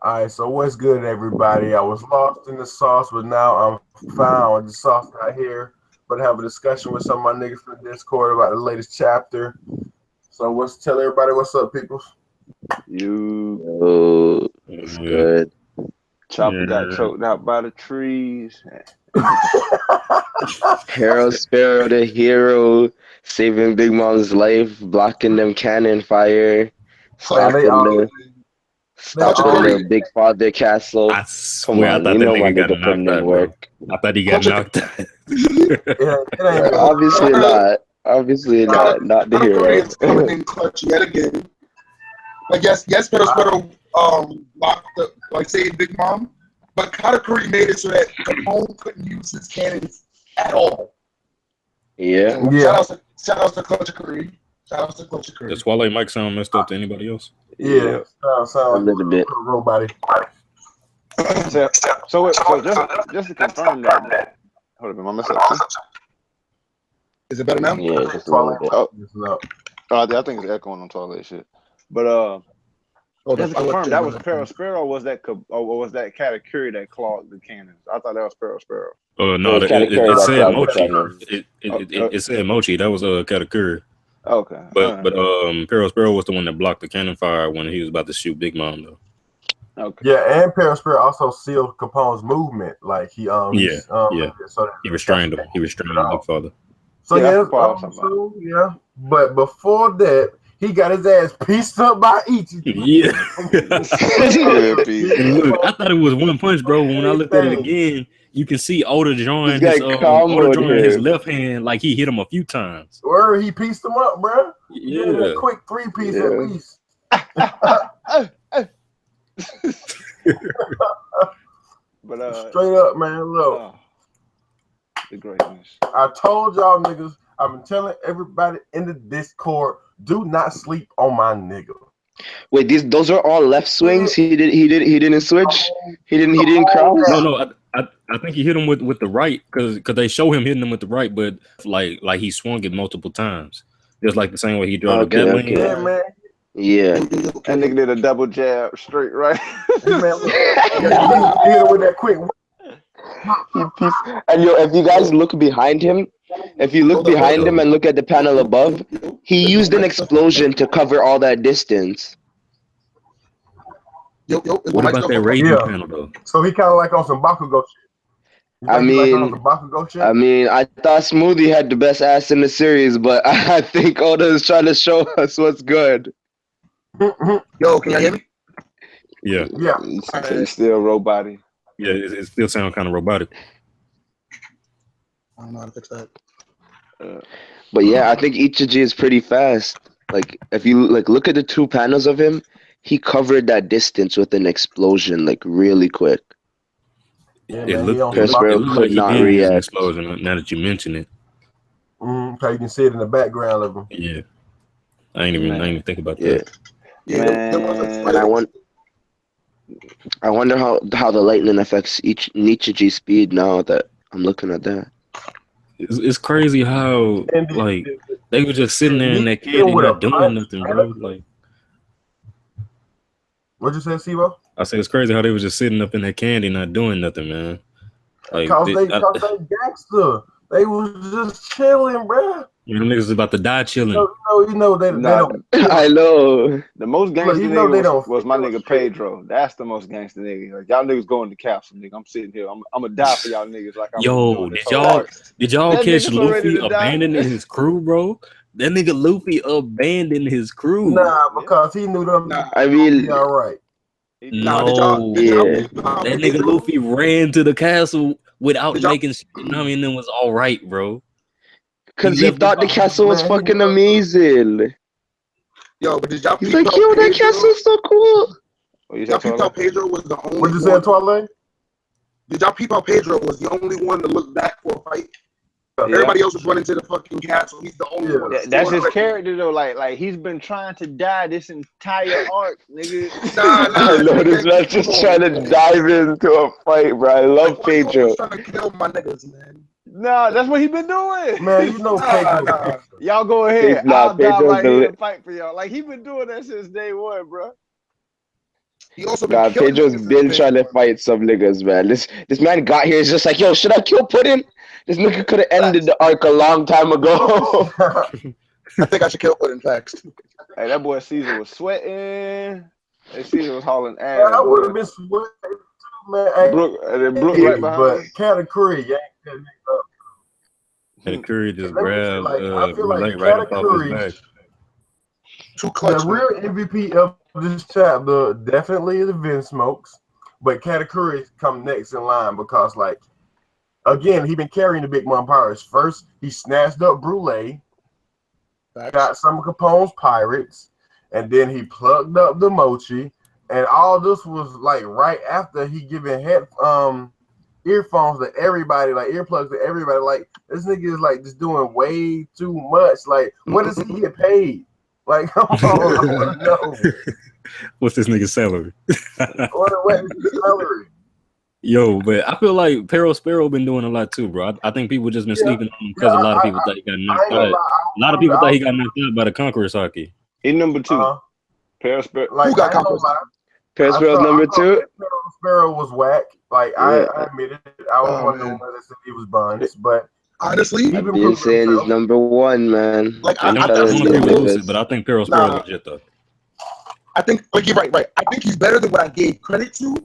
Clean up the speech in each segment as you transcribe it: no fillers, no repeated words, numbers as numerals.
All right, so what's good, everybody? I was lost in the sauce, but now I'm found. The sauce not here, but have a discussion with some of my niggas from the Discord about the latest chapter. So let's tell everybody what's up, people. You Oh, it's Yeah. good. Chopper got Yeah. choked out by the trees. Hero Sparrow, the hero, saving Big Mom's life, blocking them cannon fire, Man, stopping they the all Big Father castle. I Come swear, I on, thought you that know my nigga got nigga putting knocked in out, bro. work. I thought he got Culture, knocked out. it ain't been Obviously Kata, not the Kata Curry is hero. coming in clutch yet again. Like yes, Pero blocked the saved Big Mom, but Kata Curry made it so that Capone couldn't use his cannons at all. Yeah. So shout out to Culture Curry. Shout out to Culture Curry. Does Twilight mic sound messed up to anybody else? Yeah, sound A like little bit. a robot. So just to confirm that. Hold on, am I messing up? Is it better now? Yeah, just a little bit. I think it's echoing on toilet shit. But just to confirm, that was Pearl Sparrow. Or was that Katakuri that clogged the cannons? I thought that was Pearl Sparrow. No, It was Katakuri it that said clogged the Mochi. cannon. It said Mochi. That was Katakuri. Okay, But Pearl Sparrow was the one that blocked the cannon fire when he was about to shoot Big Mom, though. Okay. Yeah, and Perisphere also sealed Capone's movement. Like he So he restrained him. He restrained Big Father. So but before that, he got his ass pieced up by Ichi. Yeah. And look, I thought it was one punch, bro. When I looked at it again, you can see Oda drawing his left hand like he hit him a few times. Or he pieced him up, bro. Yeah, a quick 3-piece at least. But straight up, man. Look, the greatness. I told y'all niggas. I've been telling everybody in the Discord, do not sleep on my nigga. Wait, those are all left swings. He didn't switch. He didn't cross. No, I think he hit him with the right because they show him hitting him with the right, but like he swung it multiple times, just like the same way he drew the Gatling. Yeah, man. Yeah, that nigga did a double jab straight right. He hit him with that quick. And if you guys look behind him, if you look behind him and look at the panel above, he used an explosion to cover all that distance. What about that raging panel though? So he kind of like on some Bakugo shit. I mean, I thought Smoothie had the best ass in the series, but I think Oda is trying to show us what's good. Yo, can you hear me? Yeah. It's still robotic. Yeah, it still sounds kind of robotic. I don't know how to fix that. But yeah, I think Ichiji is pretty fast. Like if you look at the two panels of him, he covered that distance with an explosion like really quick. It looked like he did use an explosion. Now that you mention it, so you can see it in the background of him. Yeah, I ain't even think about that. Yeah, and I wonder how the lightning affects Nichiji's speed now that I'm looking at that. It's crazy how like they were just sitting there in that candy not doing nothing, bro. Like, what'd you say, Sibo? I said it's crazy how they were just sitting up in that candy not doing nothing, man. Like, cause they gangster. They was just chilling, bro. You know, niggas is about to die chilling. You know they don't. I know. The most gangster nigga was my nigga Pedro. That's the most gangster nigga. Like, y'all niggas go in the capsule, nigga. I'm sitting here. I'm gonna die for y'all niggas. Like, did y'all catch Luffy abandoning his crew, bro? That nigga Luffy abandoned his crew. Nah, because he knew them. I mean, all right. No, that nigga Luffy ran to the castle without making Nami and them was all right, bro. Because he thought the castle was fucking amazing. Yo, but did y'all He's like, yo, that castle is so cool. Y'all peep how Pedro was the only What'd you say, Twilight? Did y'all peep how Pedro was the only one to look back for a fight? Everybody else was running to the fucking castle. He's the only one. That's his character though. Like he's been trying to die this entire arc, nigga. I know this man's just trying to dive into a fight, bro. I love Pedro. Trying to kill my niggas, man. Nah, that's what he been doing. Man, you know Pedro. Y'all go ahead. I'll die right here and fight for y'all. Like he been doing that since day one, bro. He also God, Pedro's been trying to fight some niggas, man. This man got here. He's just like, yo, should I kill Puddin? This nigga could have ended the arc a long time ago. I think I should kill Puddin. Facts. Hey, that boy Caesar was sweating. Hey, Caesar was hauling ass. Yeah, I would have been sweating too, man. Hey, Brooke right behind but him. Cat Curry yanked that nigga up. And Curry just Let me say, grabbed like, I feel like right Cat off his Curry, back. Too clutch. the real MVP of this chapter definitely the VINSMOKES, but Cat Curry come next in line because, like, again, he been carrying the Big Mom Pirates. First, he snatched up Brule, got some of Capone's pirates, and then he plugged up the Mochi. And all this was like right after he giving earphones to everybody, like earplugs to everybody. Like, this nigga is like just doing way too much. Like, what does he get paid? Like, come on, I want to know. What's this nigga's salary? What is his salary? Yo, but I feel like Perro Sparrow been doing a lot too, bro. I think people just been sleeping on him because a lot of people thought he got knocked out. A lot of people thought he got knocked out by the Conqueror's Haki. He number 2. Perro Sparrow. Like, who got Conqueror's? Perro Sparrow's number 2. Perro Sparrow was whack. Like, I admit it. I was one of the ones that said he was buns, but honestly, I've been saying he's number 1, man. Like, I don't agree with Lucid, but I think Perro Sparrow legit though. I think, like, you're right. I think he's better than what I gave credit to.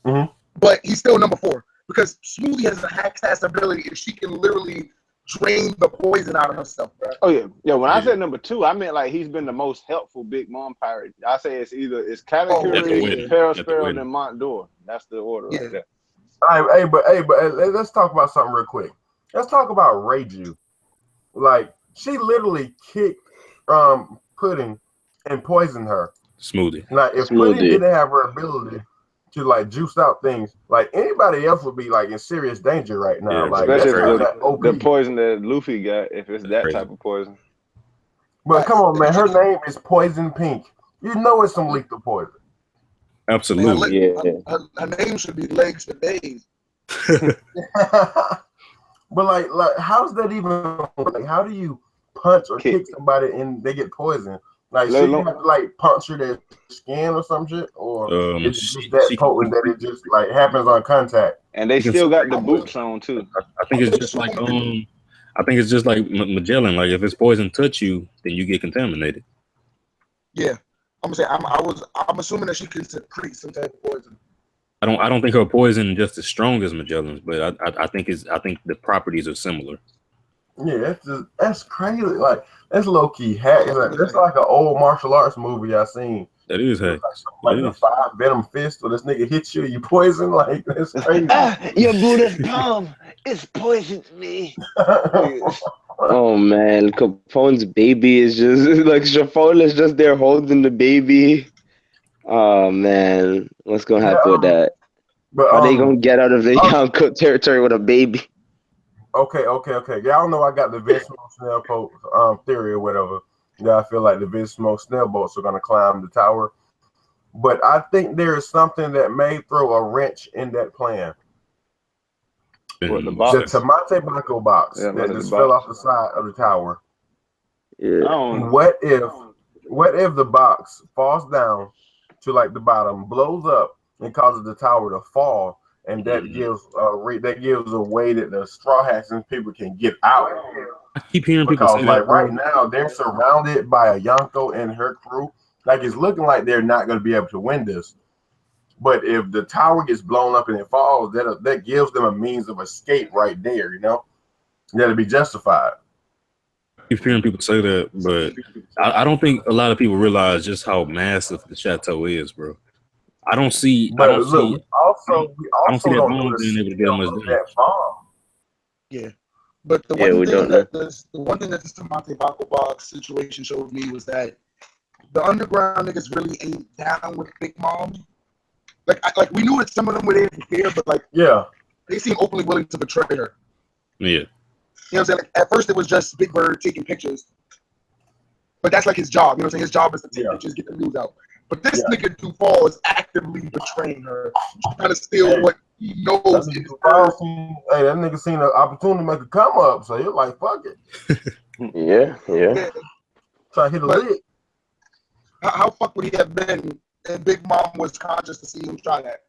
Mm-hmm. But he's still number 4 because Smoothie has a hack-ass ability and she can literally drain the poison out of herself, bro. Oh yeah. When I said number 2, I meant like he's been the most helpful Big Mom pirate. I say it's Category, Perro Sparrow, and then Mont Dore. That's the order right there. Hey, but let's talk about something real quick. Let's talk about Reiju. Like, she literally kicked Pudding and poisoned her. Smoothie. Like, if Pudding didn't have her ability to like juice out things, like anybody else would be like in serious danger right now. Yeah, like, especially the poison that Luffy got, if it's that type of poison. But come on, man, her name is Poison Pink. You know it's some lethal poison. Absolutely. Her name should be Legs for Days. But like how's that even? Like, how do you punch or kick somebody and they get poisoned? Like, she have to like puncture their skin or some shit, or it's just that potent that it just like happens on contact. And they still got the boots on too. I think it's just like Magellan. Like, if it's poison touch you, then you get contaminated. Yeah, I'm gonna say I'm assuming that she can secrete some type of poison. I don't think her poison is just as strong as Magellan's, but I think the properties are similar. Yeah, that's crazy. Like, that's low key hack. It's like an old martial arts movie I seen. That is hack. Like the 5 venom fist, or this nigga hits you, you poison. Like, that's crazy. Your Buddha's palm, it's poisoned me. Oh man, Capone's baby is just like Chiffon is just there holding the baby. Oh man, what's gonna happen with that? But are they gonna get out of the Yonko territory with a baby? Okay. Y'all know I got the VINSMOKE snail boat theory or whatever. Yeah, I feel like the VINSMOKE snail boats are gonna climb the tower. But I think there is something that may throw a wrench in that plan. What, the box? The Tamate Bako box that just fell off the side of the tower. Yeah. What if the box falls down to like the bottom, blows up, and causes the tower to fall, and that gives a way that the Straw Hats and people can get out. I keep hearing people say like that, right now they're surrounded by a Yonko and her crew. Like, it's looking like they're not going to be able to win this. But if the tower gets blown up and it falls, that gives them a means of escape right there. You know, that'll be justified. I keep hearing people say that, but I don't think a lot of people realize just how massive the chateau is, bro. I don't see. But I don't see. We also that don't bomb know being able to get much damage. that bomb. Yeah, but the one thing that this Tamate Bako box situation showed me was that the underground niggas really ain't down with Big Mom. Like we knew that some of them were there to fear, but like they seem openly willing to betray her. Yeah. You know what I'm saying? Like, at first it was just Big Bird taking pictures. But that's like his job. You know what I'm saying? His job is to take pictures, get the news out. But this nigga Dufall is actively betraying her, trying to steal what he knows is hers. Hey, that nigga seen an opportunity to make a come up, so you're like, fuck it. Yeah. Try to hit a lid. How fuck would he have been and Big Mom was conscious to see him try that.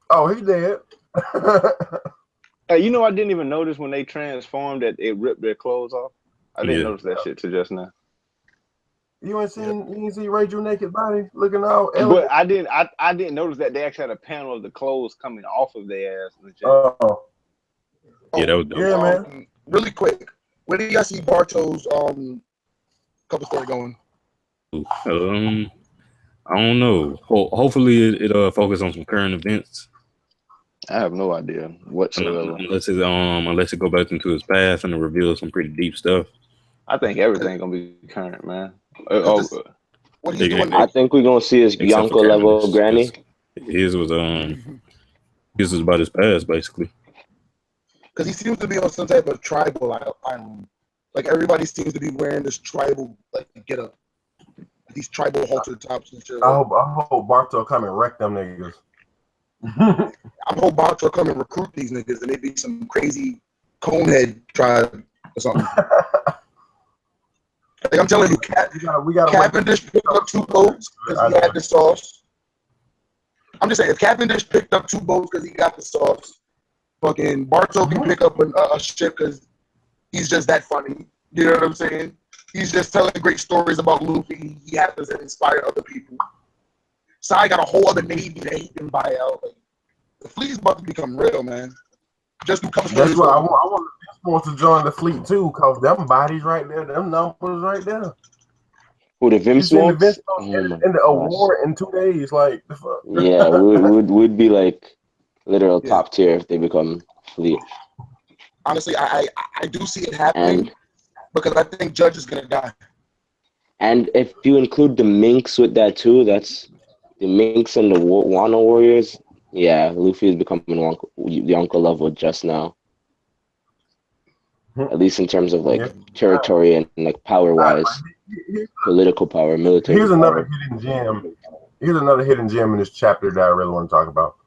Oh, he did. Hey, you know, I didn't even notice when they transformed that it ripped their clothes off. I didn't notice that shit till just now. You ain't see Rachel naked body looking all elegant? But I didn't notice that they actually had a panel of the clothes coming off of their ass. Oh. Yeah, that was dope. Yeah, man. Really quick, where do y'all see Barto's couple story going? I don't know. Hopefully it focus on some current events. I have no idea whatsoever. Unless it go back into his past and it reveals some pretty deep stuff. I think everything gonna be current, man. What he's doing? I think we're gonna see his Yonko level granny. His was about his past, basically. Because he seems to be on some type of tribal island. Like everybody seems to be wearing this tribal get up, these tribal halter tops and shit. I hope Barto come and wreck them niggas. I hope Barto come and recruit these niggas and they be some crazy conehead tribe or something. Like I'm telling you, Cavendish picked up 2 boats because he had the sauce. I'm just saying, if Cavendish picked up 2 boats because he got the sauce, fucking Barto can pick up a ship because he's just that funny. You know what I'm saying? He's just telling great stories about Luffy. He happens to inspire other people. Sai got a whole other navy that he can buy out. Like, the fleet's about to become real, man. Just because that's why I want to join the fleet too, cause them bodies right there, them numbers right there. Who, the VINSMOKES? In the award in 2 days, like the fuck. Yeah, would be like literal top tier if they become fleet. Honestly, I do see it happening because I think Judge is gonna die. And if you include the Minks with that too, that's the Minks and the Wano Warriors. Yeah, Luffy is becoming the uncle level just now. At least in terms of like territory and like power wise, political power, military. Here's another hidden gem. Here's another hidden gem in this chapter that I really want to talk about.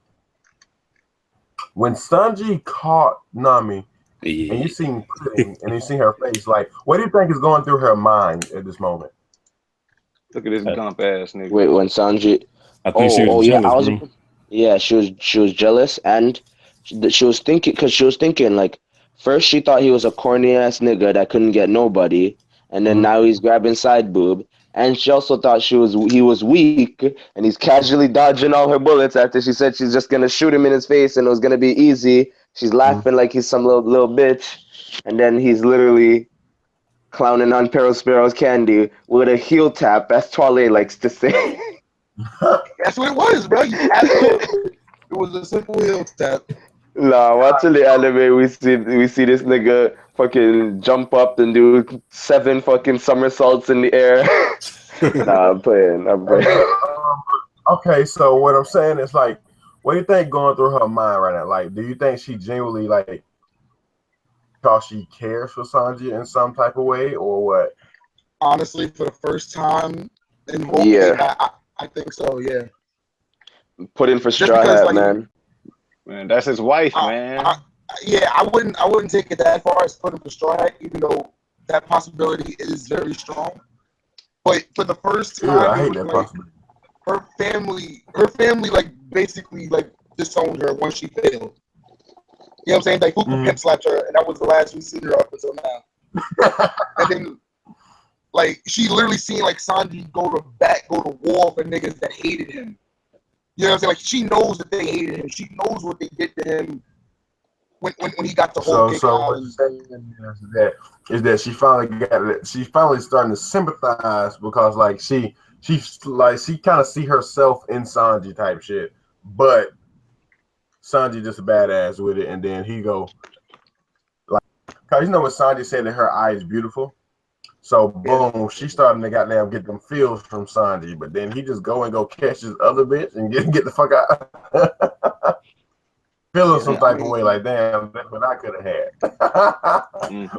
When Sanji caught Nami, and you seen Pudding, and you see her face, like, what do you think is going through her mind at this moment? Look at this gump ass nigga. Wait, when Sanji? I think she was jealous, she was jealous, and she was thinking like, first she thought he was a corny ass nigga that couldn't get nobody, and then now he's grabbing side boob, and she also thought he was weak, and he's casually dodging all her bullets after she said she's just gonna shoot him in his face and it was gonna be easy. She's laughing like he's some little bitch, and then he's literally clowning on Sparrow's candy with a heel tap, as Twale likes to say. That's what it was, bro. It was a simple heel tap. Nah, watching the anime, we see this nigga fucking jump up and do 7 fucking somersaults in the air. Nah, I'm playing. Okay, so what I'm saying is, like, what do you think going through her mind right now? Like, do you think she genuinely, like, because she cares for Sanji in some type of way, or what? Honestly, for the first time in the movie, I think so, yeah. Put in for Straw Hat, like, man, that's his wife, man. I wouldn't take it that far as put him for Straw Hat, even though that possibility is very strong. But for the first time, I hate that possibility. Her family, like, basically, like, disowned her once she failed. You know what I'm saying? Like, Fuku pimp slapped her, and that was the last we seen her up until now. And then, like, she literally seen, like, Sanji go to war for niggas that hated him. You know what I'm saying? Like, she knows that they hated him. She knows what they did to him when he got the whole kick out. What you're saying is that she finally starting to sympathize because, like, she kind of see herself in Sanji type shit, but Sanji just a badass with it, and then he go like, cause you know what Sanji said that her eye is beautiful, so boom, she starting to goddamn get them feels from Sanji, but then he just go catch his other bitch and get the fuck out. Feeling some type of way, like, damn, that's what I could have had,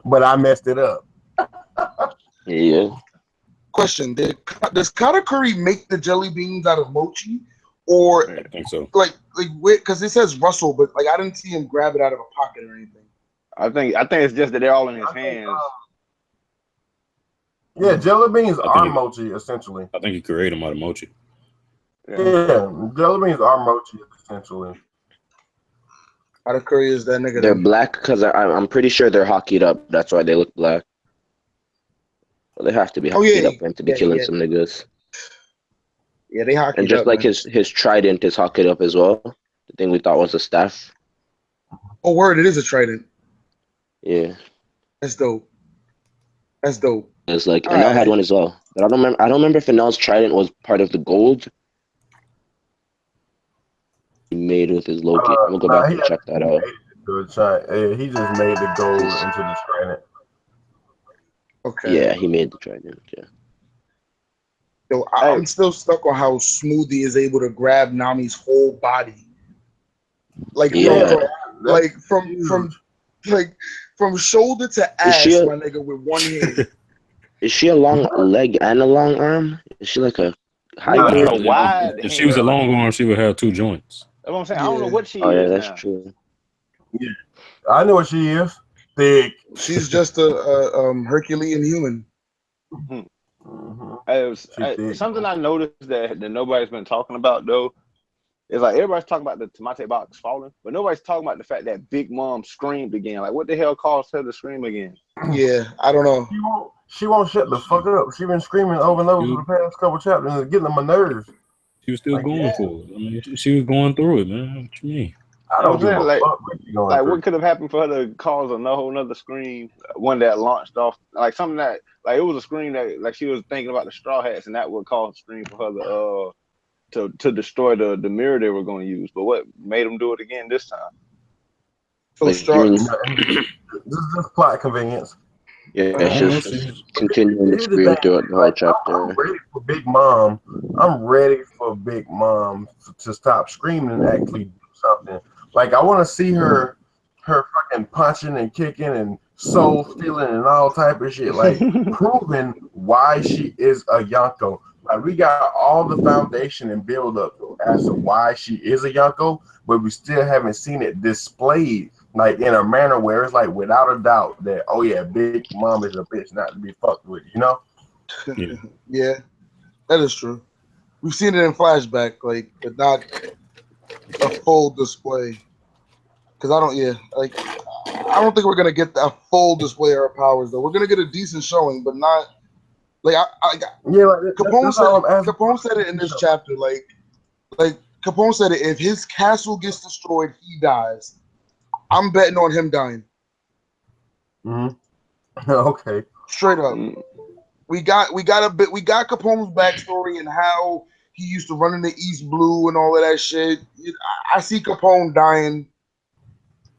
but I messed it up. Yeah. Question: does Katakuri make the jelly beans out of mochi, or I think so? Like, because it says Russell, but like I didn't see him grab it out of a pocket or anything. I think it's just that they're all in his hands. Yeah, jelly beans are mochi essentially. I think he created them out of mochi. Yeah, jelly beans are mochi essentially. Out of Korea is that nigga? They're black because I'm pretty sure they're hockeyed up. That's why they look black. Well, they have to be hockeyed up and to be killing some niggas. Yeah, they hockeyed up. And just like man. his trident is hockeyed up as well. The thing we thought was a staff. Oh, word! It is a trident. Yeah. That's dope. That's dope. It's like Enel had one as well, but I don't remember if Enel's trident was part of the gold he made with his Loki. I'm gonna go back and check that out. He just made the gold into the trident. Okay. Yeah, he made the trident. Yeah. Yo, I'm still stuck on how Smoothie is able to grab Nami's whole body, like from shoulder to ass, my nigga, with one hand. Is she a long leg and a long arm? Is she like a hybrid? If she was a long arm, she would have 2 joints. That's what I'm saying. I don't know what she is. Oh yeah, that's true. Yeah, I know what she is. Thick. She's just a Herculean human. Something I noticed that nobody's been talking about though is like everybody's talking about the Tamate box falling, but nobody's talking about the fact that Big Mom screamed again. Like, what the hell caused her to scream again? Yeah, I don't know. She won't shut the fuck up. She been screaming over and over for the past couple chapters and getting on my nerves. She was still going for it. I mean, she was going through it, man. What you mean? I don't know. Like what could have happened for her to cause a whole nother scream? One that launched off, like something that, like it was a scream that, like she was thinking about the Straw Hats, and that would cause a scream for her to destroy the mirror they were going to use. But what made them do it again this time? So this is plot convenience. Yeah, it's just continuing to scream throughout the whole chapter. I'm ready for Big Mom. I'm ready for Big Mom to stop screaming and actually do something. Like, I want to see her fucking punching and kicking and soul stealing and all type of shit. Like, proving why she is a Yonko. Like, we got all the foundation and build up as to why she is a Yonko, but we still haven't seen it displayed, like, in a manner where it's like without a doubt that, oh yeah, Big Mom is a bitch not to be fucked with, you know? Yeah, that is true. We've seen it in flashback, like, but not a full display. Because I don't think we're gonna get a full display of her powers though. We're gonna get a decent showing, but not like Capone said it in this chapter. Like Capone said it. If his castle gets destroyed, he dies. I'm betting on him dying. Okay. Straight up. We got Capone's backstory and how he used to run in the East Blue and all of that shit. I see Capone dying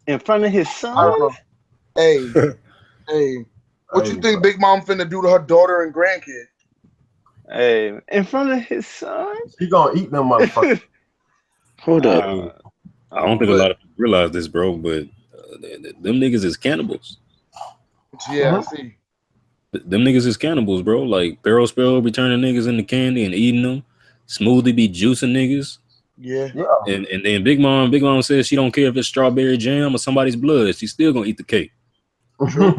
in front of his son. I don't know. Hey, what you think Big Mom finna do to her daughter and grandkid? Hey, in front of his son? She gonna eat them motherfuckers. Hold up. I don't think a lot of people realize this, bro, but them niggas is cannibals. Yeah, I see. Them niggas is cannibals, bro. Like, Barrel Spell be turning niggas into candy and eating them. Smoothie be juicing niggas. Yeah. And then Big Mom says she don't care if it's strawberry jam or somebody's blood. She's still gonna eat the cake. True.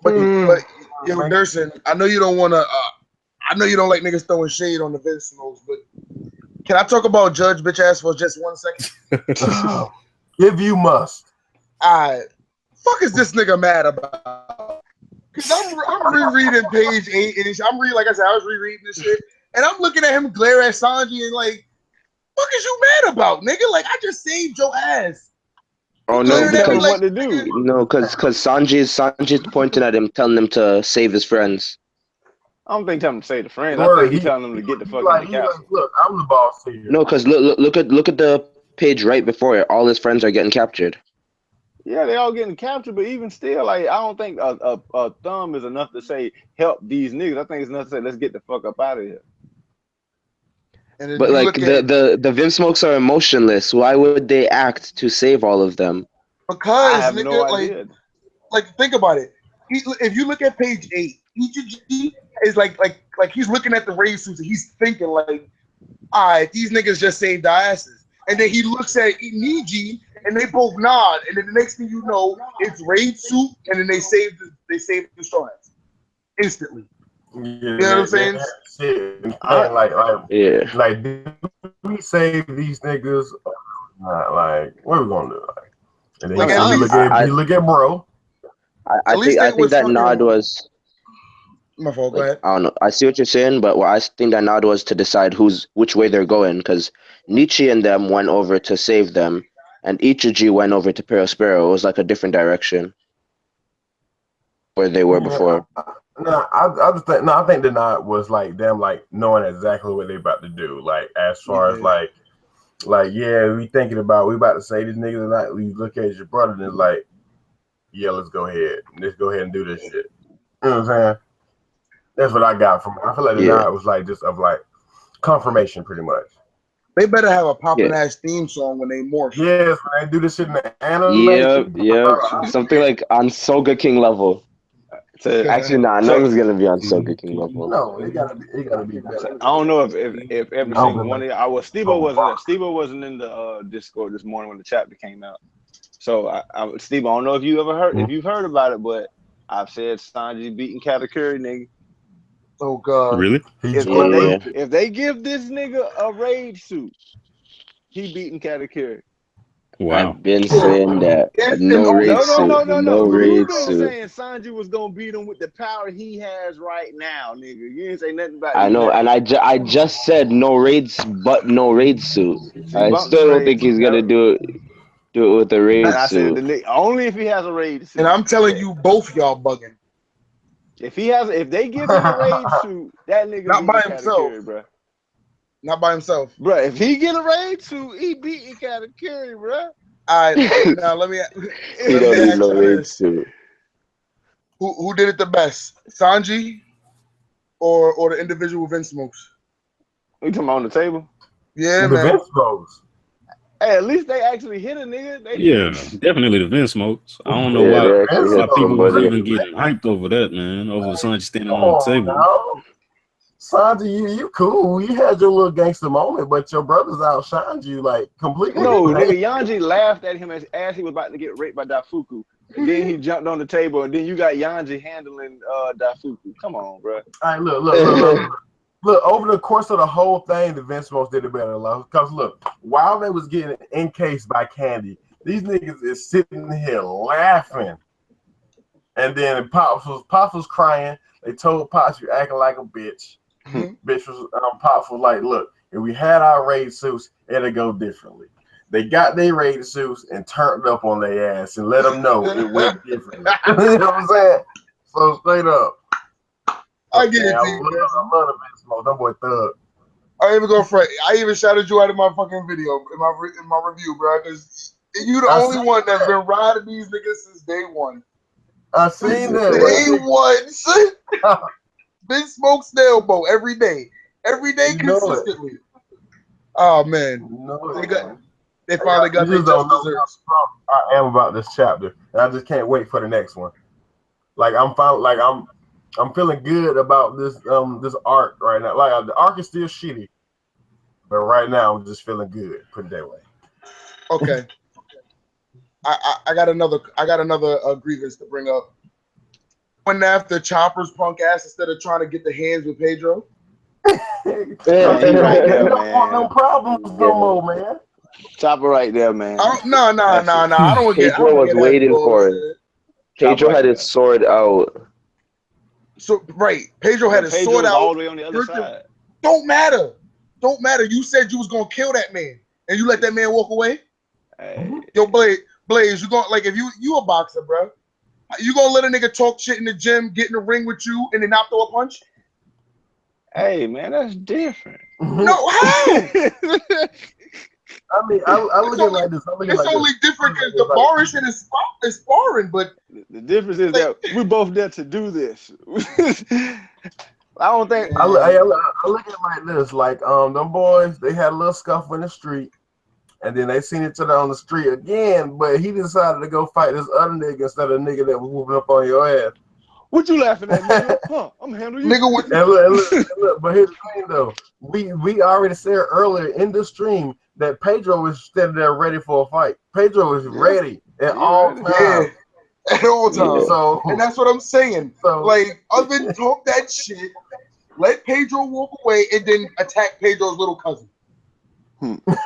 but yo, Durson, I know you don't wanna I know you don't like niggas throwing shade on the VINSMOKES, but can I talk about Judge bitch ass for just 1 second? If you must. Alright. Fuck is this nigga mad about? Cause I'm rereading page 8 and I'm like I said, I was rereading this shit, and I'm looking at him glare at Sanji and like, fuck is you mad about, nigga? Like, I just saved your ass. Oh no, because what to do? No, because Sanji's pointing at him, telling him to save his friends. I don't think telling him to save the friends. I think he's telling them to get the fuck out of the castle. Look, I'm the boss here. No, because look at the page right before it. All his friends are getting captured. Yeah, they all getting captured, but even still, like, I don't think a thumb is enough to say help these niggas. I think it's enough to say let's get the fuck up out of here. But like the VINSMOKES are emotionless. Why would they act to save all of them? Because I have no idea. Like think about it. If you look at page 8, EGG is like he's looking at the raid suits and he's thinking like, all right, these niggas just saved our asses. And then he looks at Niji and they both nod, and then the next thing you know, it's raid suit, and then they saved the Straw Hats instantly. You know what I'm saying? Like, do we save these niggas? Like, what are we gonna do? Like, and then Like, you look at bro. I think that nod was. My fault. Go ahead. I don't know. I see what you're saying, but what I think that nod was to decide which way they're going, because Nietzsche and them went over to save them, and Ichiji went over to Perospero. It was like a different direction where they were before. I think the nod was like them, like knowing exactly what they about to do. Like as far as like we thinking about we about to say these niggas not. We look at your brother and it's like, yeah, let's go ahead and do this shit. You know what I'm saying? That's what I got from it. I feel like the nod was like just of like confirmation, pretty much. They better have a popping ass theme song when they morph. Yes, when they do this shit in the anime. Yeah. Something like on Soga King level. Actually, nothing's gonna be on Soga King level. No, it gotta be better. I don't know if every single one of y'all. Steve wasn't in the Discord this morning when the chapter came out. So Steve, I don't know if you ever heard if you've heard about it, but I've said Sanji beating Katakuri, nigga. Oh God! Really? If they give this nigga a raid suit, he beating Katakuri. Wow. I've been saying that. No raid suit. No raid suit. You've been saying Sanji was gonna beat him with the power he has right now, nigga. You didn't say nothing about. I know, and I just said no raids, but no raid suit. I still don't think he's gonna do it with a raid suit. I said only if he has a raid suit. And I'm telling you, both y'all bugging. If they give him a raid suit, that nigga not by himself, bro. Not by himself, bro. If he get a raid suit, he beating Katakuri, bro. All right, now let me. He don't need no raid suit. Who did it the best, Sanji, or the individual VINSMOKES? We talking about on the table? Yeah, man. VINSMOKEs. Hey, at least they actually hit a nigga. Definitely the VINSMOKEs. I don't know why people was even getting hyped over that, man. Over Sanji standing on the table. No. Sanji, you cool. You had your little gangster moment, but your brothers outshined you like completely. No, nigga, Yanji laughed at him as he was about to get raped by Daifuku. And then he jumped on the table, and then you got Yanji handling Daifuku. Come on, bro. All right, look, over the course of the whole thing, the VINSMOKEs did it better. Because look, while they was getting encased by Candy, these niggas is sitting here laughing. And then Pops was crying. They told Pops, "You acting like a bitch." Bitch was Pops was like, "Look, if we had our raid suits, it'd go differently." They got their raid suits and turned up on their ass and let them know it went differently. You know what I'm saying? So straight up. I get it. I love the VINSMOKEs. That boy thug. I even go for it. I even shouted you out in my fucking video, in my review, bro. Because you the only one that's been riding these niggas since day one. I seen that. Day one. VINSMOKEs snail boat every day consistently. Oh man, they finally got their just desserts. I am about this chapter, and I just can't wait for the next one. Like I'm feeling good about this arc right now. Like the arc is still shitty, but right now I'm just feeling good. Put it that way. Okay. I got another grievance to bring up. Went after Chopper's punk ass instead of trying to get the hands with Pedro. You don't want no problems no more, man. Chopper right there, man. No. I don't want to get. Pedro was waiting for it. Pedro had his sword out. So right, Pedro had his sword out all the way on the other side. Don't matter. You said you was gonna kill that man, and you let that man walk away. Hey. Yo, Blaze, you gonna like if you a boxer, bro? You gonna let a nigga talk shit in the gym, get in the ring with you, and then not throw a punch? Hey, man, that's different. No, how? I mean, I look at it like this. It's only different because the bar shit is sparring, but the difference is that we're both there to do this. I don't think. I look at it like this. Like them boys, they had a little scuffle in the street, and then they seen each other on the street again. But he decided to go fight this other nigga instead of the nigga that was whooping up on your ass. What you laughing at, nigga? Huh? I'm handling you. Nigga, with look, but here's the thing though. We already said earlier in the stream that Pedro was standing there ready for a fight. Pedro is ready at all times. at all times. So, and that's what I'm saying. Like, other than talk that shit, let Pedro walk away and then attack Pedro's little cousin.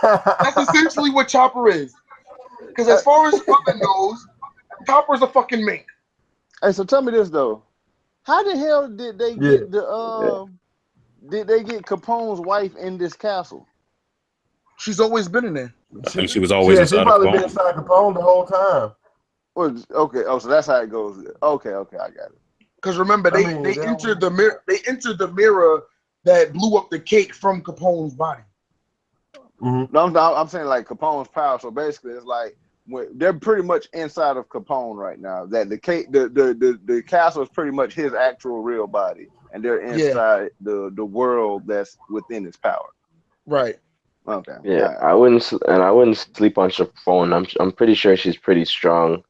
That's essentially what Chopper is. Because as far as other knows, Chopper's a fucking mink. Hey, so tell me this though. How the hell did they get the did they get Capone's wife in this castle? She's always been in there. I think she was always inside. She's probably been inside Capone the whole time. Well, okay. Oh, so that's how it goes. Okay, I got it. Because remember, they entered the mirror. They entered the mirror that blew up the cake from Capone's body. No, I'm saying like Capone's power. So basically, it's like they're pretty much inside of Capone right now. That the castle is pretty much his actual real body, and they're inside the world that's within his power. Right. Okay. Yeah, I wouldn't sleep on Chiffon. I'm pretty sure she's pretty strong.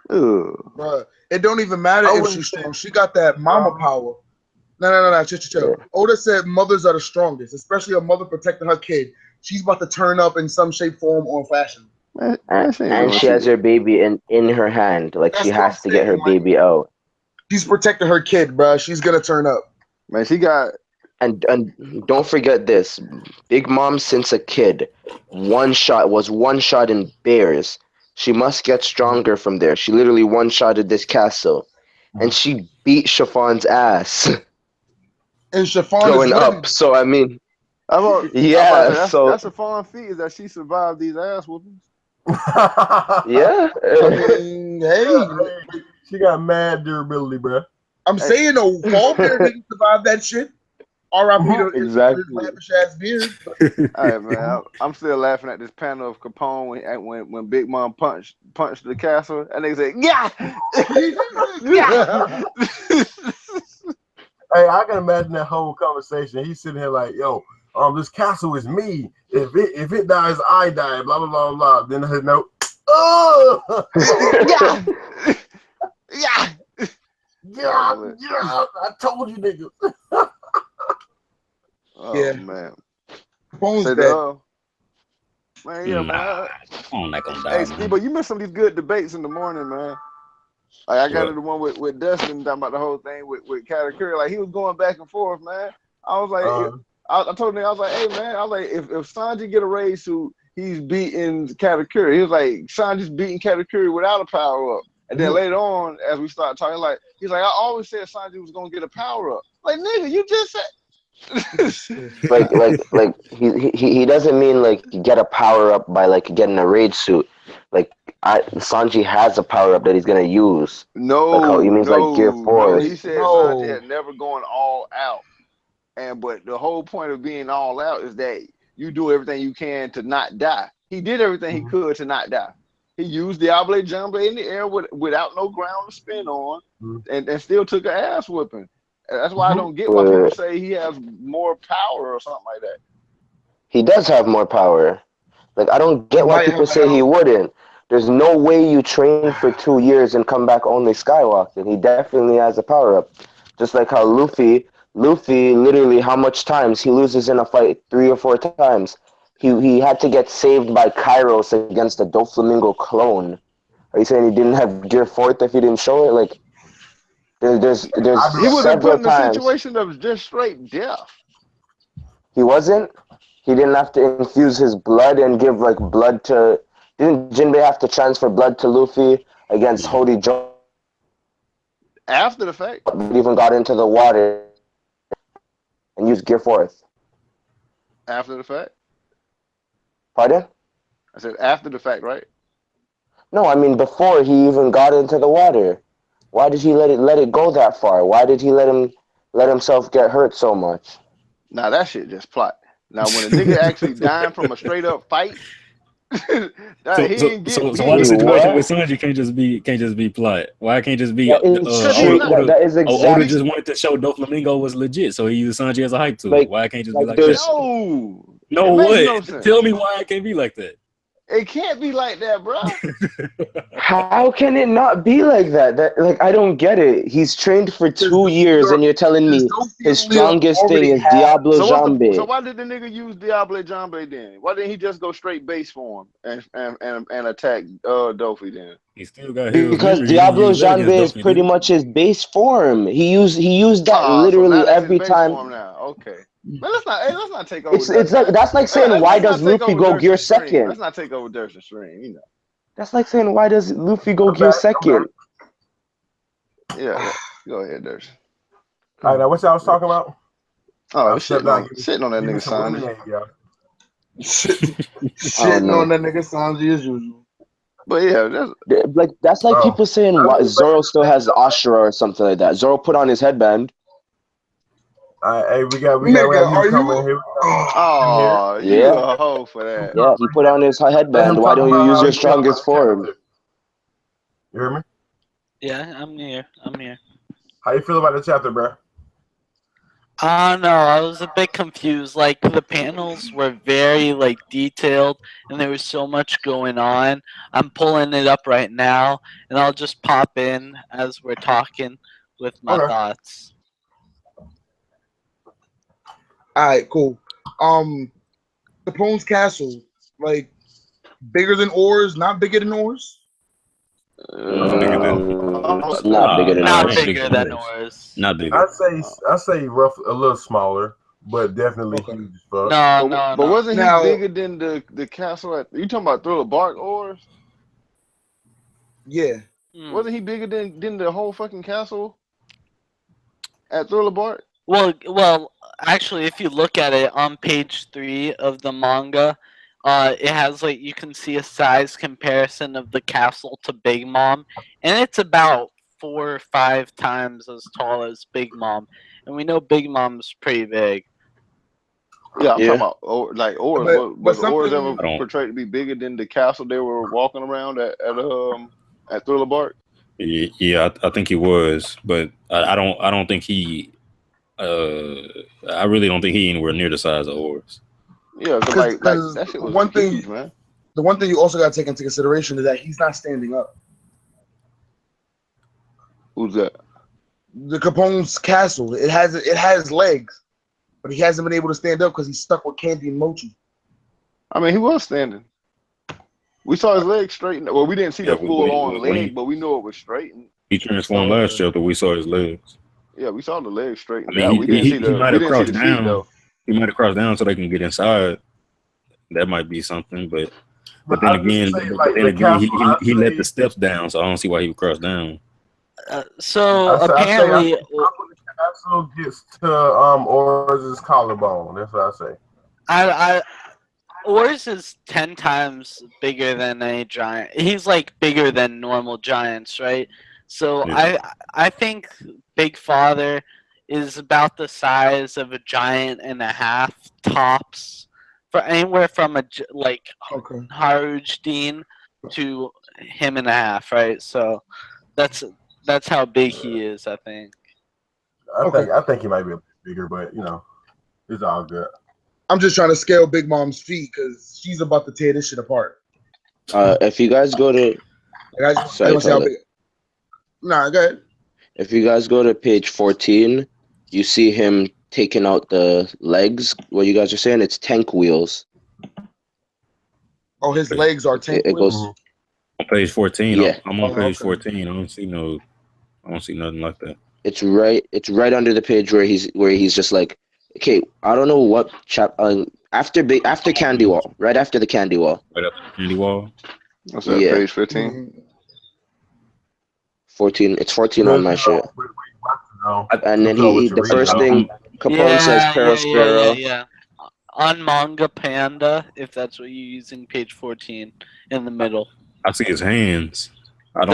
Bruh, it don't even matter if she's strong. She got that mama power. No. Chill. Oda said mothers are the strongest, especially a mother protecting her kid. She's about to turn up in some shape, form, or fashion. And she has her baby in her hand. Like, she has to get her baby out. She's protecting her kid, bruh. She's gonna turn up. Man, she got. And don't forget this. Big Mom, since a kid, one shot in bears. She must get stronger from there. She literally one-shotted this castle. And she beat Chiffon's ass. And Chiffon going up. So, I mean... that's Chiffon's feat is that she survived these ass whoopings. Yeah. I mean, hey. She got mad durability, bro. I'm saying, though, Paul Bear didn't survive that shit. R.I.P. to exactly. his lavish ass beard. All right, man. I'm still laughing at this panel of Capone when Big Mom punched the castle, and they say, "Yeah, yeah." Hey, I can imagine that whole conversation. He's sitting here like, "Yo, this castle is me. If it dies, I die." Blah blah blah blah. Then his note. Oh, yeah. I told you, nigga. Oh, yeah, man. Capone's dead. Man, yeah, man. I'm not gonna die. Hey, Steve, but you missed some of these good debates in the morning, man. Like, I got the one with Dustin talking about the whole thing with Katakuri. Like, he was going back and forth, man. I was like, I told him, I was like, hey, man, I was like, if Sanji get a raise suit, he's beating Katakuri. He was like, Sanji's beating Katakuri without a power up. And then later on, as we start talking, like, he's like, I always said Sanji was gonna get a power up. Like, nigga, you just said. like he doesn't mean like get a power up by like getting a raid suit. Like Sanji has a power up that he's gonna use. No, like how he means like Gear 4. No, he said Sanji had never gone all out, but the whole point of being all out is that you do everything you can to not die. He did everything he could to not die. He used Diable Jambe in the air without no ground to spin on, and still took an ass whipping. That's why I don't get why people say he has more power or something like that. He does have more power. Like, I don't get why people say he wouldn't. There's no way you train for 2 years and come back only skywalking. He definitely has a power up. Just like how Luffy literally how much times he loses in a fight 3 or 4 times. He had to get saved by Kairos against a Doflamingo clone. Are you saying he didn't have Gear 4th if he didn't show it? Like, there's he wasn't put in a situation that was just straight death. He wasn't? He didn't have to infuse his blood and give like blood to... Didn't Jinbei have to transfer blood to Luffy against Hody Joe? After the fact. He even got into the water and used Gear 4th. After the fact? Pardon? I said after the fact, right? No, I mean before he even got into the water. Why did he let it go that far? Why did he let himself get hurt so much? Nah, that shit just plot. Now when a nigga actually dying from a straight up fight, so why the situation with Sanji can't just be plot? Why can't just be that is exactly. Oda just wanted to show Doflamingo was legit, so he used Sanji as a hype tool. Like, why can't it just be like that? No, what? No Tell me why it can't be like that. It can't be like that, bro. How can it not be like that? Like, I don't get it. He's trained for 2 years, and you're telling me his strongest thing is Diablo Jambe. So why did the nigga use Diablo Jambe then? Why didn't he just go straight base form and attack Dofi then? He still got because Diablo Jambe is pretty much his base form. He used that literally so every time. Now. Okay. But let's not take over. It's like that's like saying why does Luffy go gear second? Let's not take over Durst and Stream, you know. That's like saying why does Luffy go gear second? Yeah, go ahead, Durst. All right, now what y'all was talking about? Oh, sitting on that nigga Sanji. Shitting on that nigga Sanji as usual. But yeah, that's like people saying why Zoro still has Ashura or something like that. Zoro put on his headband. Hey, we got you coming here. Oh, you a hoe for that. Yeah, he put on his headband. Why don't you use your strongest form? You hear me? Yeah, I'm here. How you feel about the chapter, bro? I don't know. I was a bit confused. Like, the panels were very, like, detailed, and there was so much going on. I'm pulling it up right now, and I'll just pop in as we're talking with my thoughts. All right, cool. Capone's castle, like, bigger than Oars, not bigger than Oars? Not bigger than Oars. Not bigger. I say rough, a little smaller, but definitely huge as fuck. But wasn't he bigger than the castle at? You talking about Thriller Bark Oars? Yeah. Wasn't he bigger than the whole fucking castle at Thriller Bark? Well, actually, if you look at it on page 3 of the manga, it has, like, you can see a size comparison of the castle to Big Mom, and it's about 4 or 5 times as tall as Big Mom, and we know Big Mom's pretty big. Yeah, I'm talking about Oars. Was Oars ever portrayed to be bigger than the castle they were walking around at Thriller Bark? Yeah, I think he was, but I don't think he. I really don't think he anywhere near the size of Oars. Yeah, because that shit was huge, man. The one thing you also got to take into consideration is that he's not standing up. Who's that? The Capone's castle. It has legs, but he hasn't been able to stand up because he's stuck with Candy and Mochi. I mean, he was standing. We saw his legs straighten. Well, we didn't see the full-on leg, but we knew it was straightened. He transformed last chapter. We saw his legs. Yeah, we saw the legs straighten. I mean, he might have crossed down. He might have crossed down so they can get inside. That might be something, but then again, he let the steps down, so I don't see why he would cross down. Apparently, the castle gets to Oars' collarbone. That's what I say. Oars is 10 times bigger than a giant. He's like bigger than normal giants, right? So yeah. I think Big Father is about the size of a giant and a half tops, for anywhere from Haruj Dean to him and a half, right? So that's how big he is, I think. I think he might be a bit bigger, but it's all good. I'm just trying to scale Big Mom's feet because she's about to tear this shit apart. If you guys go to, go ahead. If you guys go to page 14, you see him taking out the legs. What you guys are saying, it's tank wheels. Oh, his legs are tank wheels. On page 14. Yeah. I'm on page 14. I don't see nothing like that. It's right under the page where he's just like, okay, I don't know what after Candy Wall, right after the Candy Wall. Right after the Candy Wall. What's that? Page 15. Mm-hmm. 14. It's 14 on my shit. And then the first thing Capone says, Sparrow. Yeah. On Manga Panda, if that's what you're using, page 14 in the middle. I see his hands. I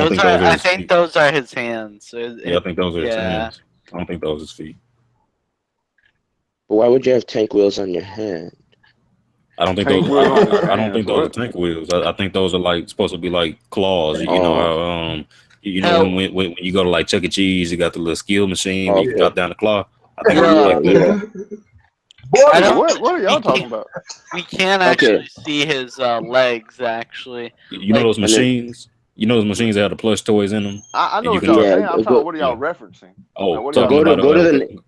think those are his hands. I think those are his hands. I don't think those are his feet. But why would you have tank wheels on your hand? I don't think those are tank wheels. I think those are supposed to be like claws. You know how when you go to Chuck E. Cheese, you got the little skill machine. You got down the claw. I think What are y'all talking about? We can't actually see his legs. Actually, you know those machines. You know those machines that have the plush toys in them. I know what y'all saying. I'm talking about what are y'all referencing? Oh, like, talking about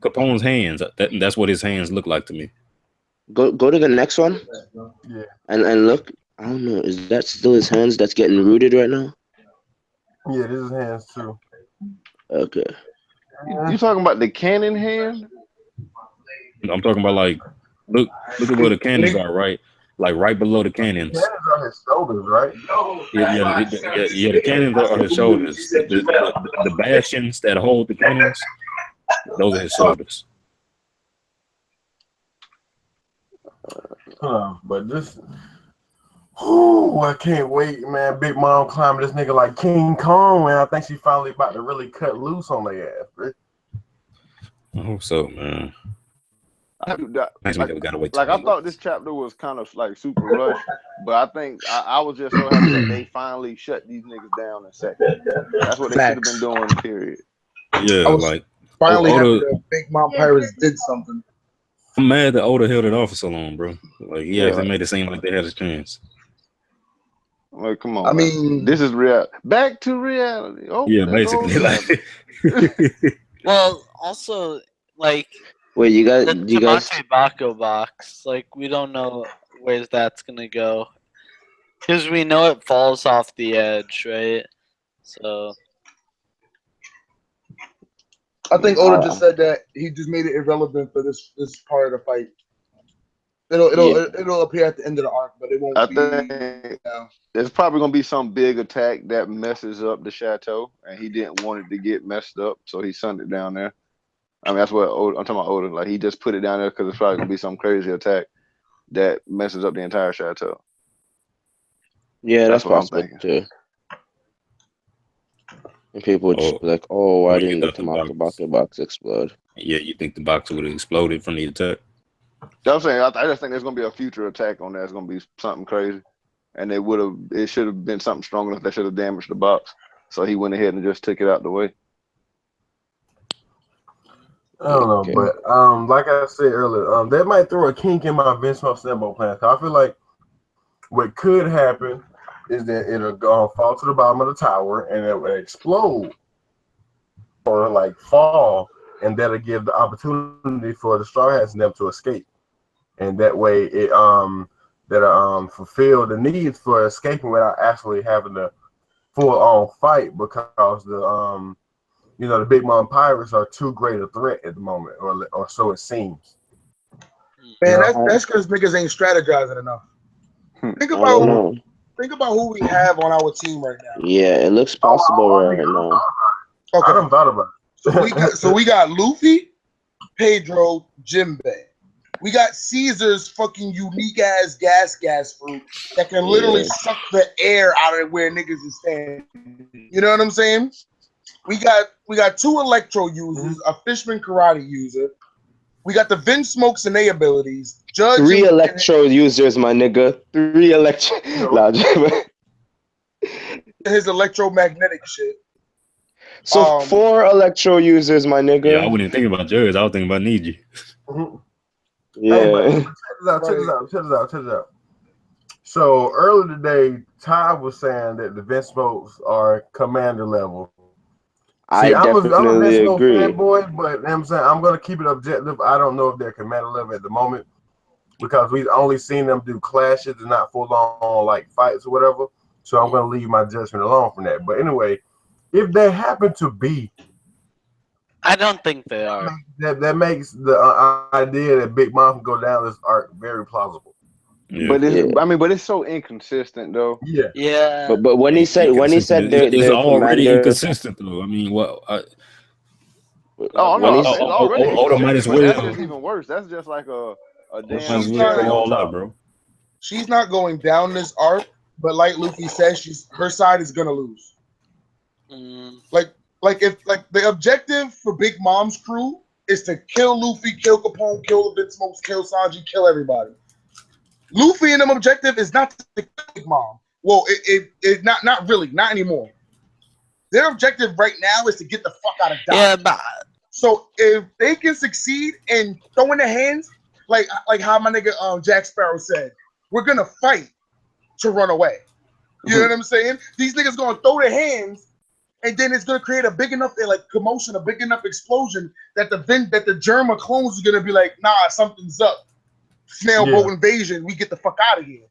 Capone's hands. That's what his hands look like to me. Go to the next one. Yeah. And look. I don't know. Is that still his hands that's getting rooted right now? Yeah, this is hands too. Okay. You talking about the cannon hand? I'm talking about like look at where the cannons are, right? Like right below the cannons. The cannons are his shoulders, right? Yeah. The cannons are his shoulders. The bastions that hold the cannons, those are his shoulders. But this, I can't wait, man. Big Mom climbing this nigga like King Kong, man. I think she finally about to really cut loose on their ass, bro. I hope so, man. I thought this chapter was kind of like super rushed, but I think I was just so happy that they finally shut these niggas down in a second. That's what they should have been doing, period. Yeah, like finally happy that Big Mom Pirates did something. I'm mad that Oda held it off for so long, bro. Like he actually made it seem like they had a chance. Like, come on. I mean, this is real. Back to reality. Oh, yeah, basically. Like, well, also, like, wait, you guys, the Tamate Bako box, like, we don't know where that's gonna go, because we know it falls off the edge, right? So, I think Oda just said that he just made it irrelevant for this part of the fight. It'll appear at the end of the arc, but it won't. I think there's probably gonna be some big attack that messes up the chateau, and he didn't want it to get messed up, so he sent it down there. I mean, that's what I'm talking about. Oda, like he just put it down there because it's probably gonna be some crazy attack that messes up the entire chateau. Yeah, that's what I'm thinking too. And people would just be like, "Oh, why didn't the Tamaki box explode?" Yeah, you think the box would have exploded from the attack? I'm saying I just think there's gonna be a future attack on that. It's gonna be something crazy, and it should have been something strong enough that should have damaged the box. So he went ahead and just took it out the way. I don't know, but like I said earlier, that might throw a kink in my VINSMOKES snowball plan. I feel like what could happen is that it'll fall to the bottom of the tower and it will explode or like fall, and that'll give the opportunity for the Straw Hats and them to escape. And that way it that'll fulfill the needs for escaping without actually having to full-on fight, because the the Big Mom Pirates are too great a threat at the moment, or so it seems. Man, that's because niggas ain't strategizing enough. Think about who we have on our team right now. Yeah, it looks possible right now. Okay, I haven't thought about it. So we got Luffy, Pedro, Jinbei. We got Caesar's fucking unique ass gas fruit that can literally suck the air out of where niggas is standing. You know what I'm saying? We got 2 electro users, a fishman karate user. We got the VINSMOKES and their abilities. Judge 3 electro users, my nigga. 3 electro. His electromagnetic shit. So 4 electro users, my nigga. Yeah, I wouldn't think about Judge. I was thinking about Niji. Yeah. Hey, check this out. So earlier today, Ty was saying that the VINSMOKES are commander level. See, I'm a VINSMOKES fanboy, but I'm saying I'm gonna keep it objective. I don't know if they're commander level at the moment, because we've only seen them do clashes and not full on like fights or whatever. So I'm gonna leave my judgment alone from that. But anyway, if they happen to be, I don't think they are. That makes the idea that Big Mom can go down this arc very plausible. Yeah. But it's so inconsistent though. Yeah. But when he said it's already inconsistent though. I mean, Oda might as well. That's just even worse. That's just like a damn. Bro. She's not going down this arc, but like Luffy says, her side is gonna lose. Like the objective for Big Mom's crew is to kill Luffy, kill Capone, kill the VINSMOKES, kill Sanji, kill everybody. Luffy and them objective is not to kill Big Mom. Well, it not really, not anymore. Their objective right now is to get the fuck out of Dodge. Yeah, but so if they can succeed in throwing their hands, like how my nigga Jack Sparrow said, we're gonna fight to run away. You know what I'm saying? These niggas gonna throw their hands, and then it's gonna create a big enough commotion, a big enough explosion that the Germa clones is gonna be like, nah, something's up. Snail boat invasion, we get the fuck out of here.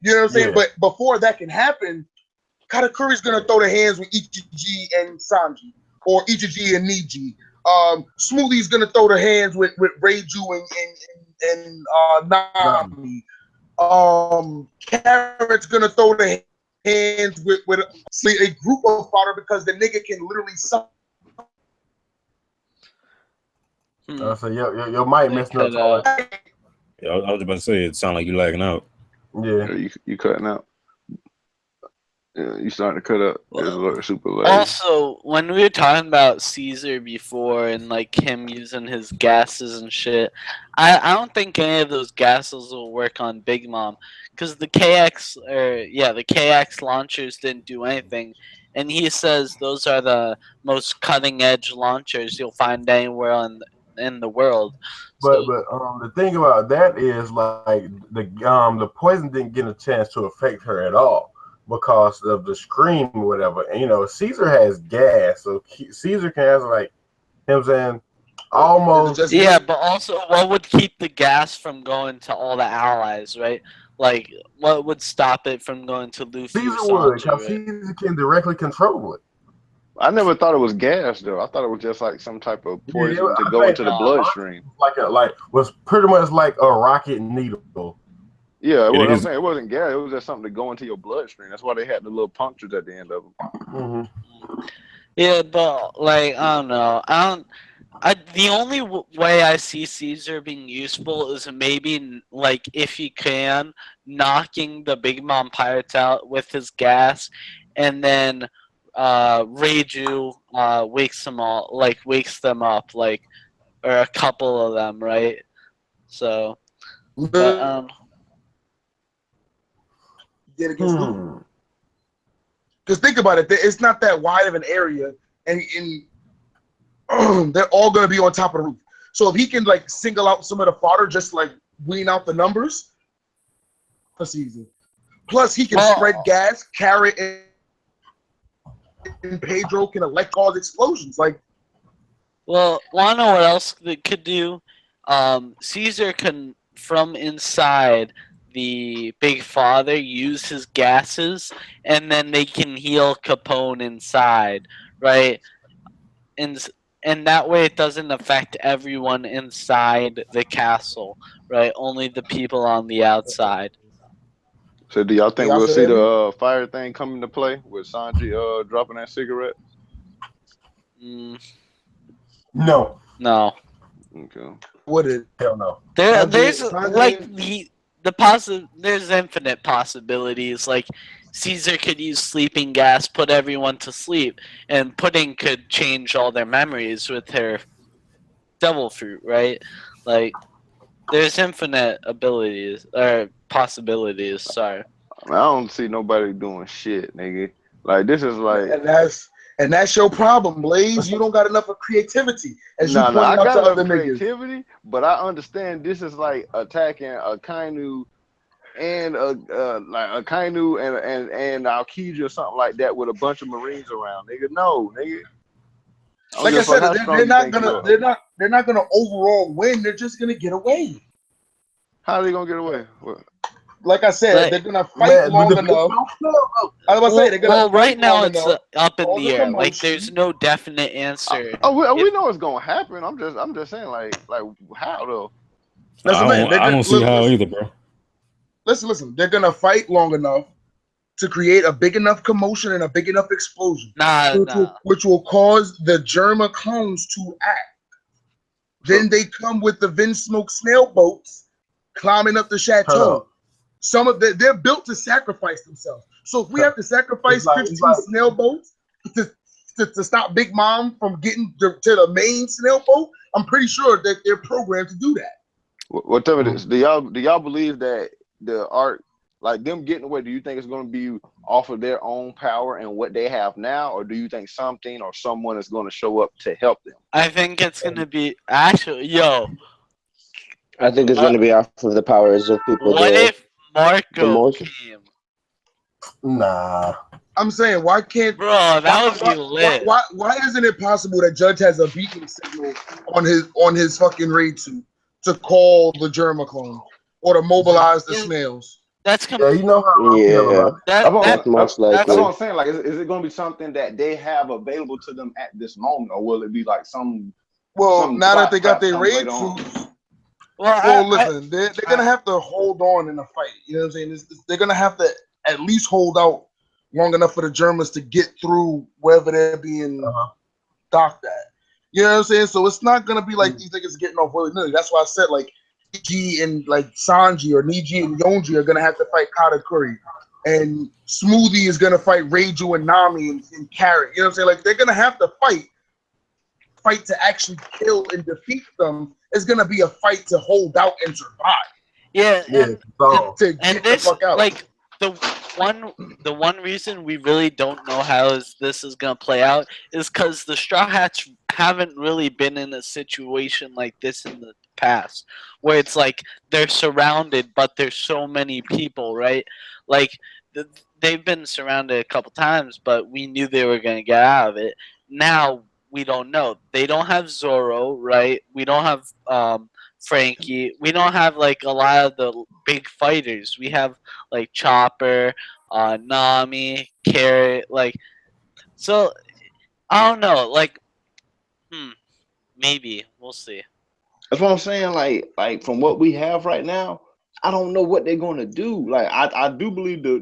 You know what I'm saying? But before that can happen, Katakuri's gonna throw their hands with Ichiji and Sanji, or Ichiji and Niji. Smoothie's gonna throw their hands with Reiju and Nami. Carrot's gonna throw their hands with a group of fodder because the nigga can literally suck. So your mic messing up. Yeah, I was about to say it sound like you lagging out. Yeah, you cutting out. Yeah, you starting to cut up. Well, super late. Also, when we were talking about Caesar before and like him using his gases and shit, I don't think any of those gases will work on Big Mom because the KX launchers didn't do anything, and he says those are the most cutting edge launchers you'll find anywhere in the world. But the thing about that is like the poison didn't get a chance to affect her at all because of the scream or whatever. And Caesar has gas, so Caesar can have like, saying, almost. But also, what would keep the gas from going to all the allies, right? Like, what would stop it from going to Luffy? Caesar would, because Caesar can directly control it. I never thought it was gas though. I thought it was just like some type of poison to go into the bloodstream. Was pretty much like a rocket needle. Yeah, I'm saying it wasn't gas. It was just something to go into your bloodstream. That's why they had the little punctures at the end of them. Mm-hmm. Yeah, but like I don't know. The only way I see Caesar being useful is maybe like if he can knocking the Big Mom pirates out with his gas, and then Reiju wakes them up, like, or a couple of them, right? So, but, because think about it, it's not that wide of an area, and they're all gonna be on top of the roof. So if he can like single out some of the fodder, just like wean out the numbers, that's easy. Plus, he can spread gas, Carrot and Pedro can cause explosions. Like, well, wanna know what else they could do? Caesar can, from inside the Big Father, use his gases, and then they can heal Capone inside, right? And that way it doesn't affect everyone inside the castle, right? Only the people on the outside. So do y'all think we'll see the fire thing come into play with Sanji dropping that cigarette? No. Okay. Would it? Hell no. There's like there's infinite possibilities. Like Caesar could use sleeping gas, put everyone to sleep, and Pudding could change all their memories with her devil fruit, right? Like there's infinite abilities or possibilities. Sorry. I don't see nobody doing shit, nigga. Like this is like, and that's your problem, Blaze. You don't got enough of creativity, as you pointed out to other creativity, but I understand this is like attacking a Kainu and like a Kainu and Aokiji or something like that with a bunch of Marines around, nigga. No, nigga. Like I said, they're not gonna overall win. They're just gonna get away. How are they gonna get away? What? Like I said, they're gonna fight long enough. I was about to say they're gonna. Well, right now it's up in the air. Like there's no definite answer. We know it's gonna happen. I'm just saying, like how though? I don't see how either, bro. Listen. They're gonna fight long enough to create a big enough commotion and a big enough explosion, which will cause the Germa clones to act. Then they come with the VINSMOKES snail boats climbing up the chateau. Some of they're built to sacrifice themselves. So if we have to sacrifice 15 snail boats to stop Big Mom from getting to the main snail boat, I'm pretty sure that they're programmed to do that. Whatever it is, do y'all believe that the arc, like them getting away, do you think it's going to be off of their own power and what they have now, or do you think something or someone is going to show up to help them? I think it's going to be actually, I think it's going to be off of the powers of people. What if Marco came? Nah. I'm saying, why can't bro? That would be lit. Why isn't it possible that Judge has a beacon signal on his fucking raid suit to call the germaclone or to mobilize the snails? That's yeah, you know how I feel about it. That's most likely. That's what I'm saying. Like, is it going to be something that they have available to them at this moment, or will it be like some? Well, now that they got their raid suits. Well, listen, they're gonna have to hold on in the fight. You know what I'm saying? They're gonna have to at least hold out long enough for the Germans to get through wherever they're being docked at. You know what I'm saying? So it's not gonna be like these niggas getting off willy-nilly. That's why I said like Niji and like Sanji or Niji and Yonji are gonna have to fight Katakuri, and Smoothie is gonna fight Reiju and Nami and Carrot. You know what I'm saying? Like they're gonna have to fight to actually kill and defeat them. Is gonna be a fight to hold out and survive. Yeah, to get this, the fuck out. Like the one reason we really don't know how this is gonna play out is because the Straw Hats haven't really been in a situation like this in the past, where it's like they're surrounded, but there's so many people, right? Like they've been surrounded a couple times, but we knew they were gonna get out of it. Now we don't know. They don't have Zoro, right? We don't have Frankie. We don't have like a lot of the big fighters. We have like Chopper, Nami, Carrot, like. So I don't know. Like, maybe we'll see. That's what I'm saying. Like from what we have right now, I don't know what they're gonna do. Like I do believe the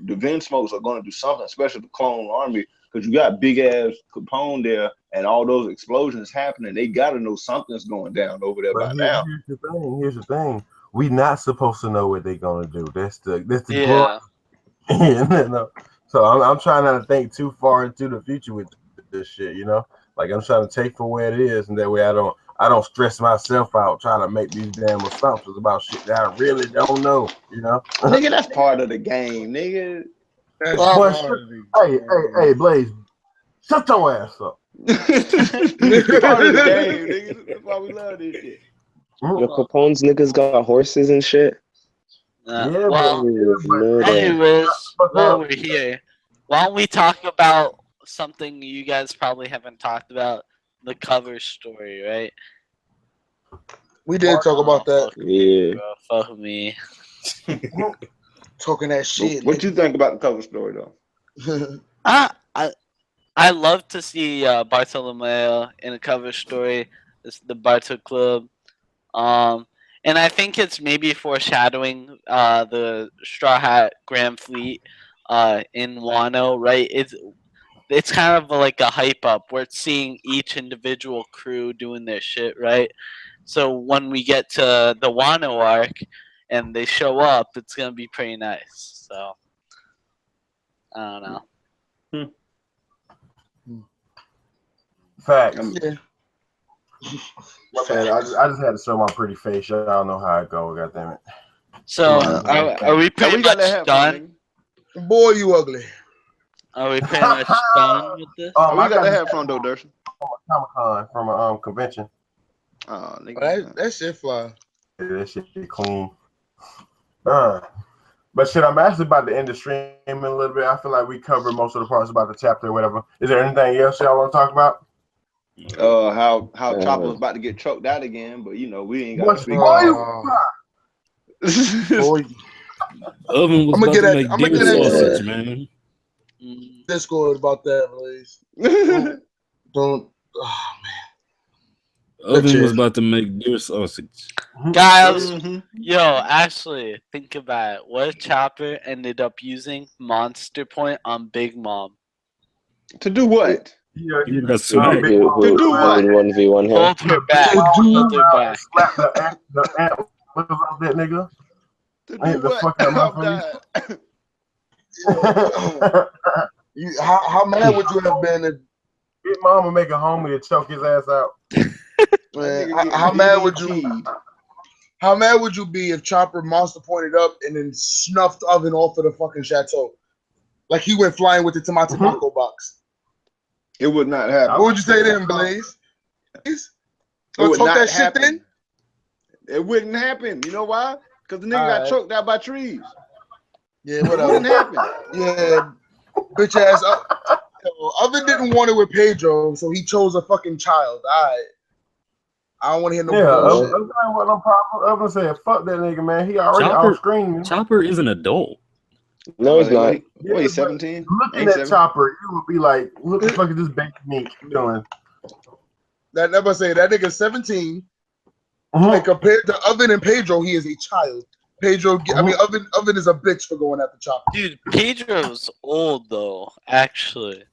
VINSMOKES are gonna do something, especially the clone army. Because you got big ass Capone there and all those explosions happening, they gotta know something's going down over there by now. Here's the thing. We not supposed to know what they're gonna do. That's the So I'm trying not to think too far into the future with this shit. You know, like I'm trying to take for where it is, and that way I don't stress myself out trying to make these damn assumptions about shit that I really don't know. You know, nigga, that's part of the game, nigga. Hey, Blaze, shut your ass up. Part of the game, nigga. That's why we love this shit. Your Capone's niggas got horses and shit. Anyways, while we're here, why don't we talk about something you guys probably haven't talked about? The cover story, right? We did talk about that. Fuck me. Talking that shit. What you think about the cover story though? I love to see Bartolomeo in a cover story. It's the Barto Club, and I think it's maybe foreshadowing the Straw Hat Grand Fleet in Wano, right? It's kind of like a hype up. We're seeing each individual crew doing their shit, right? So when we get to the Wano arc and they show up, it's gonna be pretty nice. So I don't know. Facts. I just had to show my pretty face. I don't know how it goes. Goddamn it. So are we pretty much done? Boy, you ugly. Are we pretty much done with this? We got that hat from though, Dershon. Comic-Con from a convention. Oh, nigga. That shit fly. Yeah, that shit be clean. But shit, I'm actually about to end the stream in a little bit. I feel like we covered most of the parts about the chapter or whatever. Is there anything else y'all want to talk about? How Chopper was about to get choked out again, but you know we ain't got to speak. I'm gonna get that sausage, man. Discord about that, please. Don't. Oh man. Oven was about to make deer sausage. Guys, yo, actually, think about it. What if Chopper ended up using Monster Point on Big Mom? To do what? You got smacked. To do what? 1v1 here. Hold her back. Hold her back. Slap the ant with that nigga. To I do the fuck out my how mad would you have been if Big Mama make a homie to choke his ass out? Man, how mad would you? How mad would you be if Chopper Monster pointed up and then snuffed Oven off of the fucking chateau, like he went flying with the tomato taco box? It would not happen. What would you say to him, Blaze? Let's talk that shit then. It wouldn't happen. You know why? Because the nigga got choked out by trees. Yeah, whatever. It wouldn't happen. Yeah, bitch ass. Oven didn't want it with Pedro, so he chose a fucking child. I don't want to hear no bullshit. I'm gonna say, fuck that nigga, man. He already off screen. Chopper is an adult. No, he's not. What, he's 17? Looking at Chopper, you would be like, "What the fuck is this baby mink doing?" That never say that nigga's 17. And compared to Oven and Pedro, he is a child. Pedro, I mean, Oven is a bitch for going after Chopper. Dude, Pedro's old though, actually.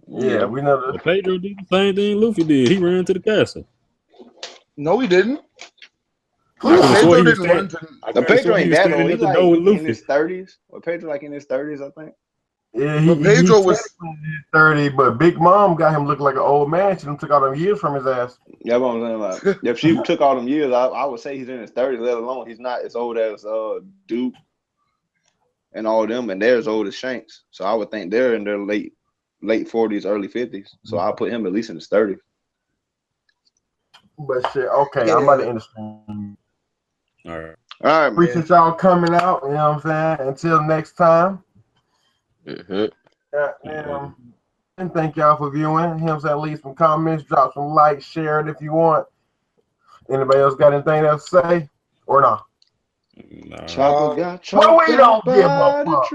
Yeah, we know that. Well, Pedro did the same thing Luffy did. He ran to the castle. No, he didn't. Pedro didn't run to. Pedro ain't that old. He's like in his 30s. Or Pedro like in his 30s, I think. Yeah, Pedro was 30, but Big Mom got him looking like an old man. She took all them years from his ass. Yeah, what I'm saying. Like, if she took all them years, I would say he's in his 30s. Let alone he's not as old as Duke and all them, and they're as old as Shanks. So I would think they're in their late 40s, early 50s. So I'll put him at least in his 30s. But shit, okay, I'm about to end the stream. All right. All right, appreciate y'all coming out. You know what I'm saying? Until next time. And thank y'all for viewing. You know what I'm saying? Leave some comments, drop some likes, share it if you want. Anybody else got anything else to say or not? Chopper got well, we don't give a fuck.